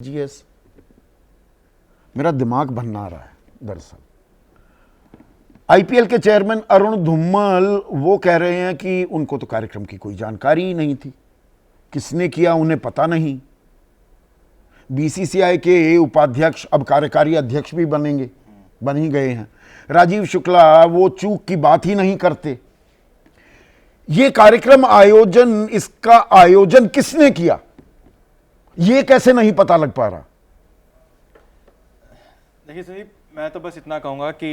GS मेरा दिमाग भन्ना रहा है। दरअसल आईपीएल के चेयरमैन अरुण धूमल वो कह रहे हैं कि उनको तो कार्यक्रम की कोई जानकारी ही नहीं थी, किसने किया उन्हें पता नहीं। बीसीसीआई के उपाध्यक्ष अब कार्यकारी अध्यक्ष भी बन ही गए हैं। राजीव शुक्ला वो चूक की बात ही नहीं करते। ये कार्यक्रम इसका आयोजन किसने किया ये कैसे नहीं पता लग पा रहा। देखिए संदीप, मैं तो बस इतना कहूंगा कि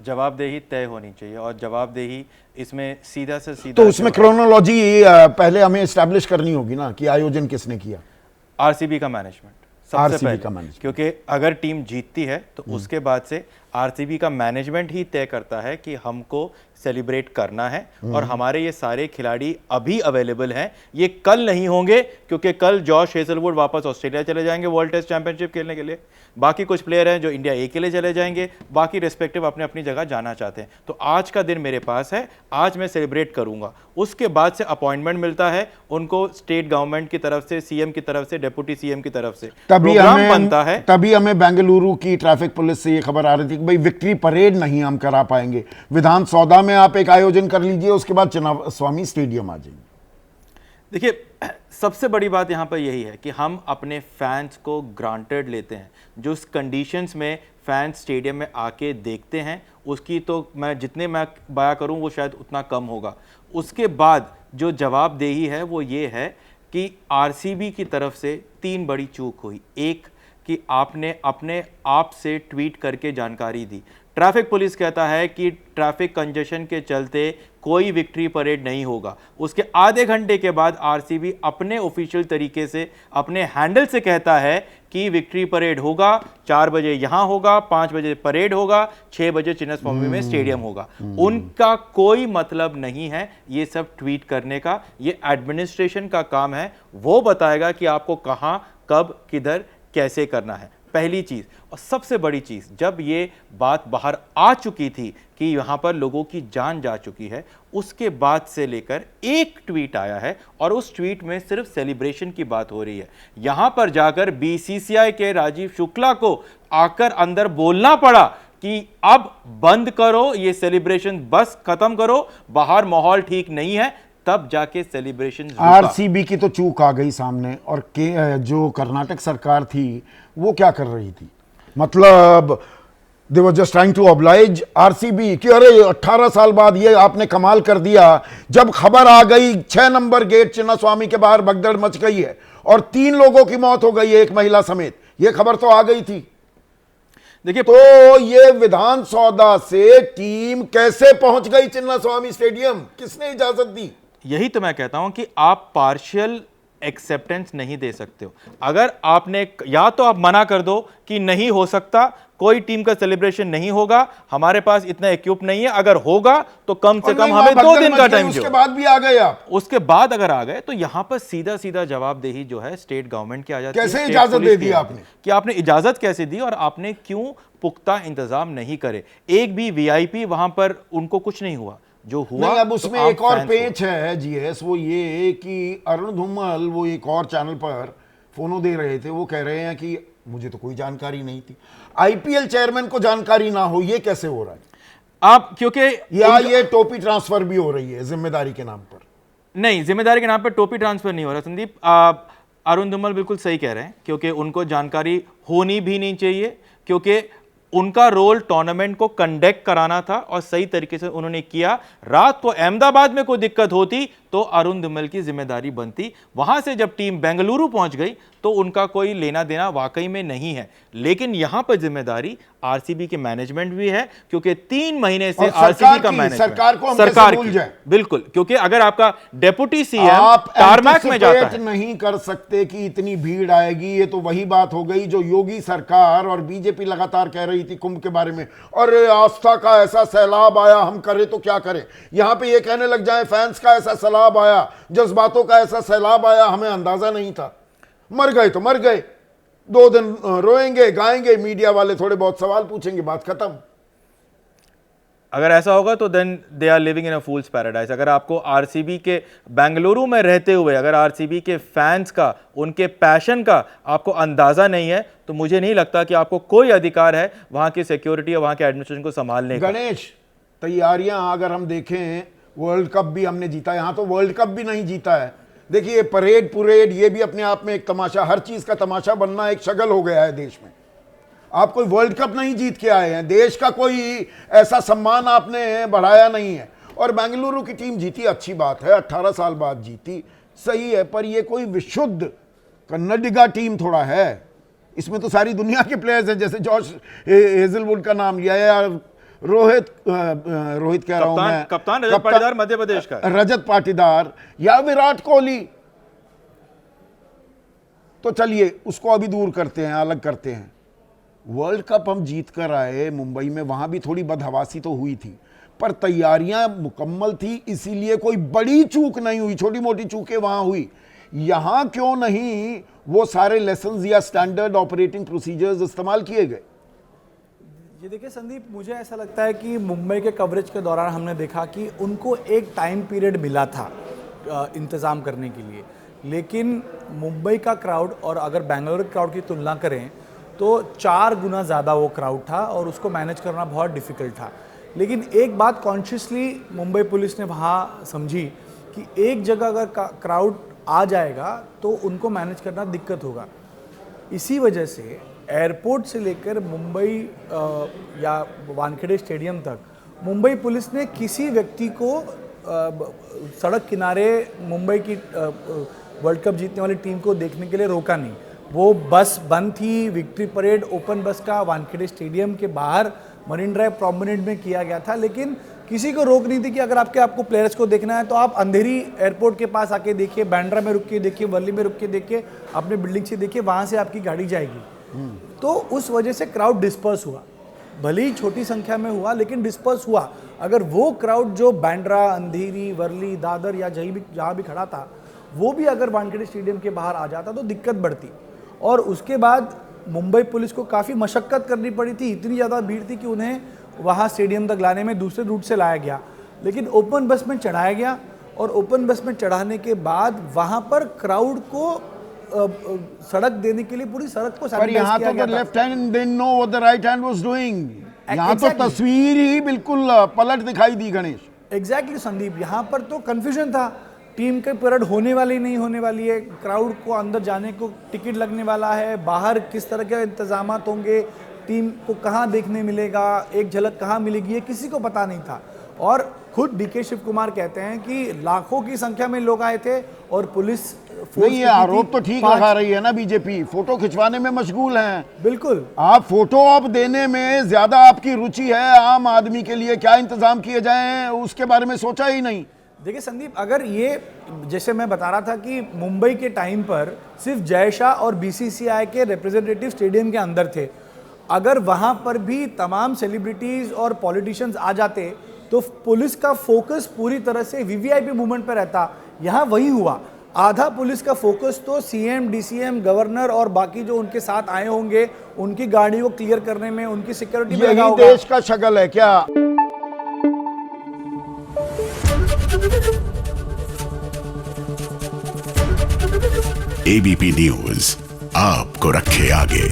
जवाबदेही तय होनी चाहिए और जवाबदेही इसमें सीधा से सीधा तो उसमें क्रोनोलॉजी पहले हमें एस्टैब्लिश करनी होगी ना कि आयोजन किसने किया। आरसीबी का मैनेजमेंट सबसे पहले, मैनेजमेंट, क्योंकि अगर टीम जीतती है तो उसके बाद से आरसीबी का मैनेजमेंट ही तय करता है कि हमको सेलिब्रेट करना है और हमारे ये सारे खिलाड़ी अभी अवेलेबल हैं। ये कल नहीं होंगे क्योंकि कल जॉश हेजलवुड वापस ऑस्ट्रेलिया चले जाएंगे वर्ल्ड टेस्ट चैंपियनशिप खेलने के लिए। बाकी कुछ प्लेयर हैं जो इंडिया ए के लिए चले जाएंगे, बाकी रिस्पेक्टिव अपने अपनी जगह जाना चाहते हैं। तो आज का दिन मेरे पास है, आज मैं सेलिब्रेट करूंगा। उसके बाद से अपॉइंटमेंट मिलता है उनको स्टेट गवर्नमेंट की तरफ से, सीएम की तरफ से, डिप्टी सीएम की तरफ से प्रोग्राम बनता है। तभी हमें बेंगलुरु की ट्रैफिक पुलिस से ये खबर आ रही थी कि भाई विक्ट्री परेड नहीं हम करा पाएंगे, विधान सौदा में आप एक आयोजन कर लीजिए, उसके बाद चिन्नास्वामी स्टेडियम आ जाएंगे। देखिए, सबसे बड़ी बात यहां पर यही है कि हम अपने फैंस को ग्रांटेड लेते हैं। जो उस कंडीशंस में फैंस स्टेडियम में आके देखते हैं उसकी तो मैं जितने मैं बयां करूं वो शायद उतना कम होगा। उसके बाद जो जवाबदेही है वो ये है कि आरसीबी की तरफ से 3 बड़ी चूक हुई। एक कि आपने अपने आप से ट्वीट करके जानकारी दी। ट्रैफिक पुलिस कहता है कि ट्रैफिक कंजेशन के चलते कोई विक्ट्री परेड नहीं होगा। उसके आधे घंटे के बाद आरसीबी अपने ऑफिशियल तरीके से अपने हैंडल से कहता है कि विक्ट्री परेड होगा, 4 बजे यहां होगा, 5 बजे परेड होगा, 6 बजे चिन्नास्वामी में स्टेडियम होगा। उनका कोई मतलब नहीं है ये सब ट्वीट करने का। ये एडमिनिस्ट्रेशन का काम है, वो बताएगा कि आपको कहां, कब, किधर, कैसे करना है। पहली चीज। और सबसे बड़ी चीज, जब ये बात बाहर आ चुकी थी कि यहां पर लोगों की जान जा चुकी है, उसके बाद से लेकर एक ट्वीट आया है और उस ट्वीट में सिर्फ सेलिब्रेशन की बात हो रही है। यहां पर जाकर बीसीसीआई के राजीव शुक्ला को आकर अंदर बोलना पड़ा कि अब बंद करो ये सेलिब्रेशन, बस खत्म करो, बाहर माहौल ठीक नहीं है, तब जाके सेलिब्रेशन। आरसीबी की तो चूक आ गई सामने, और जो कर्नाटक सरकार थी वो क्या कर रही थी, मतलब they were just trying to oblige RCB कि अरे 18 साल बाद ये आपने कमाल कर दिया। जब खबर आ गई 6 नंबर गेट चिन्नास्वामी के बाहर भगदड़ मच गई है और 3 लोगों की मौत हो गई है, एक महिला समेत, ये खबर तो आ गई थी। देखिए, तो ये विधान सौदा से टीम कैसे पहुंच गई चिन्नास्वामी स्टेडियम, किसने इजाजत दी? यही तो मैं कहता हूं कि आप पार्शियल एक्सेप्टेंस नहीं दे सकते हो। अगर आपने या तो आप मना कर दो कि नहीं हो सकता, कोई टीम का सेलिब्रेशन नहीं होगा, हमारे पास इतना इक्विप नहीं है, अगर होगा तो कम से कम हमें 2 दिन का टाइम दो। उसके बाद भी आ गए आप, उसके बाद अगर आ गए तो यहां पर सीधा सीधा जवाबदेही जो है स्टेट गवर्नमेंट की आ जाती है। कैसे इजाजत दे दी आपने, कि आपने इजाजत कैसे दी और आपने क्यों पुख्ता इंतजाम नहीं करे। एक भी वीआईपी वहां पर उनको कुछ नहीं हुआ, जो हुआ नहीं। अब उसमें तो एक और पेच है जीएस, वो ये कि अरुण धूमल वो एक और चैनल पर फोनो दे रहे थे, वो कह रहे हैं कि मुझे तो कोई जानकारी नहीं थी। आईपीएल चेयरमैन को जानकारी ना हो, ये कैसे हो रहा है? आप क्योंकि ये टोपी ट्रांसफर भी हो रही है जिम्मेदारी के नाम पर। नहीं, जिम्मेदारी के नाम पर टोपी ट्रांसफर नहीं हो रहा संदीप। अरुण धूमल बिल्कुल सही कह रहे हैं, क्योंकि उनको जानकारी होनी भी नहीं चाहिए, क्योंकि उनका रोल टूर्नामेंट को कंडक्ट कराना था और सही तरीके से उन्होंने किया। रात को अहमदाबाद में कोई दिक्कत होती तो अरुण धूमल की जिम्मेदारी बनती। वहां से जब टीम बेंगलुरु पहुंच गई तो उनका कोई लेना देना वाकई में नहीं है। लेकिन यहां पर जिम्मेदारी आरसीबी के मैनेजमेंट भी है, क्योंकि 3 महीने से आरसीबी का मैनेजमेंट सरकार को सरकार भूल जाए। बिल्कुल, क्योंकि अगर आपका डेप्यूटी सीएम टारमैक में जाता है, नहीं कर सकते कि इतनी भीड़ आएगी। ये तो वही बात हो गई जो योगी सरकार और बीजेपी लगातार कह रही थी कुंभ के बारे में, और आस्था का ऐसा सैलाब आया, हम करें तो क्या करें। यहां पे ये कहने लग जाए फैंस का ऐसा सैलाब आया, जज्बातों का ऐसा सैलाब आया, हमें अंदाजा नहीं था। मर गए तो मर गए, 2 दिन रोएंगे गाएंगे, मीडिया वाले थोड़े बहुत सवाल पूछेंगे, बात खत्म। अगर ऐसा होगा तो then they are living in a fool's paradise. अगर आपको आरसीबी के बेंगलुरु में रहते हुए अगर आरसीबी के फैंस का, उनके पैशन का आपको अंदाज़ा नहीं है, तो मुझे नहीं लगता कि आपको कोई अधिकार है वहाँ की सिक्योरिटी और वहाँ के एडमिनिस्ट्रेशन को संभालने का। गणेश, तैयारियां अगर हम देखें, वर्ल्ड कप भी हमने जीता, यहाँ तो वर्ल्ड कप भी नहीं जीता है। देखिए परेड ये भी अपने आप में एक तमाशा, हर चीज़ का तमाशा बनना एक शगल हो गया है देश में। आप कोई वर्ल्ड कप नहीं जीत के आए हैं, देश का कोई ऐसा सम्मान आपने बढ़ाया नहीं है। और बेंगलुरु की टीम जीती, अच्छी बात है, 18 साल बाद जीती, सही है, पर ये कोई विशुद्ध कन्नडिगा टीम थोड़ा है। इसमें तो सारी दुनिया के प्लेयर्स हैं, जैसे जॉश हेजलवुड का नाम लिया या रोहित कह रहा हूं मैं, कप्तान रजत पाटीदार मध्य प्रदेश का, रजत पाटीदार या विराट कोहली। तो चलिए उसको अभी दूर करते हैं, अलग करते हैं। वर्ल्ड कप हम जीत कर आए मुंबई में, वहां भी थोड़ी बदहवासी तो हुई थी, पर तैयारियां मुकम्मल थी, इसीलिए कोई बड़ी चूक नहीं हुई, छोटी मोटी चूकें वहां हुई। यहां क्यों नहीं वो सारे लेसन्स या स्टैंडर्ड ऑपरेटिंग प्रोसीजर्स इस्तेमाल किए गए? ये देखिए संदीप, मुझे ऐसा लगता है कि मुंबई के कवरेज के दौरान हमने देखा कि उनको एक टाइम पीरियड मिला था इंतज़ाम करने के लिए, लेकिन मुंबई का क्राउड और अगर बेंगलुरु क्राउड की तुलना करें तो 4 गुना ज़्यादा वो क्राउड था और उसको मैनेज करना बहुत डिफ़िकल्ट था। लेकिन एक बात कॉन्शियसली मुंबई पुलिस ने वहाँ समझी कि एक जगह अगर क्राउड आ जाएगा तो उनको मैनेज करना दिक्कत होगा। इसी वजह से एयरपोर्ट से लेकर मुंबई या वानखेड़े स्टेडियम तक मुंबई पुलिस ने किसी व्यक्ति को सड़क किनारे मुंबई की वर्ल्ड कप जीतने वाली टीम को देखने के लिए रोका नहीं। वो बस बंद थी, विक्ट्री परेड ओपन बस का वानखेड़े स्टेडियम के बाहर मरीन ड्राइव प्रोमेनेड में किया गया था, लेकिन किसी को रोक नहीं थी कि अगर आपको प्लेयर्स को देखना है तो आप अंधेरी एयरपोर्ट के पास आके देखिए, बांद्रा में रुक के देखिए, वर्ली में रुक के देखिए, अपने बिल्डिंग से देखिए, वहाँ से आपकी गाड़ी जाएगी। तो उस वजह से क्राउड डिस्पर्स हुआ, भले ही छोटी संख्या में हुआ लेकिन डिस्पर्स हुआ। अगर वो क्राउड जो बांद्रा, अंधेरी, वर्ली, दादर या जहाँ भी खड़ा था वो भी अगर वानखेड़े स्टेडियम के बाहर आ जाता तो दिक्कत बढ़ती। और उसके बाद मुंबई पुलिस को काफ़ी मशक्क़त करनी पड़ी थी, इतनी ज़्यादा भीड़ थी कि उन्हें वहाँ स्टेडियम तक लाने में दूसरे रूट से लाया गया, लेकिन ओपन बस में चढ़ाया गया। और ओपन बस में चढ़ाने के बाद वहाँ पर क्राउड को सड़क देने के लिए पूरी सड़क को सैनिटाइज किया गया था। Left hand didn't know what the right hand was doing. यहाँ तो तस्वीर ही बिल्कुल पलट दिखाई दी गणेश। एग्जैक्टली संदीप, यहाँ पर तो कंफ्यूजन था, टीम के परेड होने वाली नहीं होने वाली है, क्राउड को अंदर जाने को टिकट लगने वाला है, बाहर किस तरह के इंतजाम होंगे, टीम को कहाँ देखने मिलेगा, एक झलक कहाँ मिलेगी, ये किसी को पता नहीं था। और खुद डीके शिव कुमार कहते हैं कि लाखों की संख्या में लोग आए थे और पुलिस नहीं, ये आरोप तो ठीक लगा रही है ना बीजेपी, फोटो खिंचवाने में मशगूल हैं। बिल्कुल, आप फोटो ऑप देने में ज्यादा आपकी रुचि है, आम आदमी के लिए क्या इंतजाम किए जाएं उसके बारे में सोचा ही नहीं। देखिए संदीप, अगर ये जैसे मैं बता रहा था कि मुंबई के टाइम पर सिर्फ जय शाह और बीसीसीआई के रिप्रेजेंटेटिव स्टेडियम के अंदर थे, अगर वहाँ पर भी तमाम सेलिब्रिटीज़ और पॉलिटिशियंस आ जाते तो पुलिस का फोकस पूरी तरह से वीवीआईपी मूवमेंट पर रहता। यहाँ वही हुआ, आधा पुलिस का फोकस तो सीएम, डीसीएम, गवर्नर और बाकी जो उनके साथ आए होंगे उनकी गाड़ी को क्लियर करने में, उनकी सिक्योरिटी में लगा होगा। देश का शगल है क्या? एबीपी न्यूज आपको रखे आगे।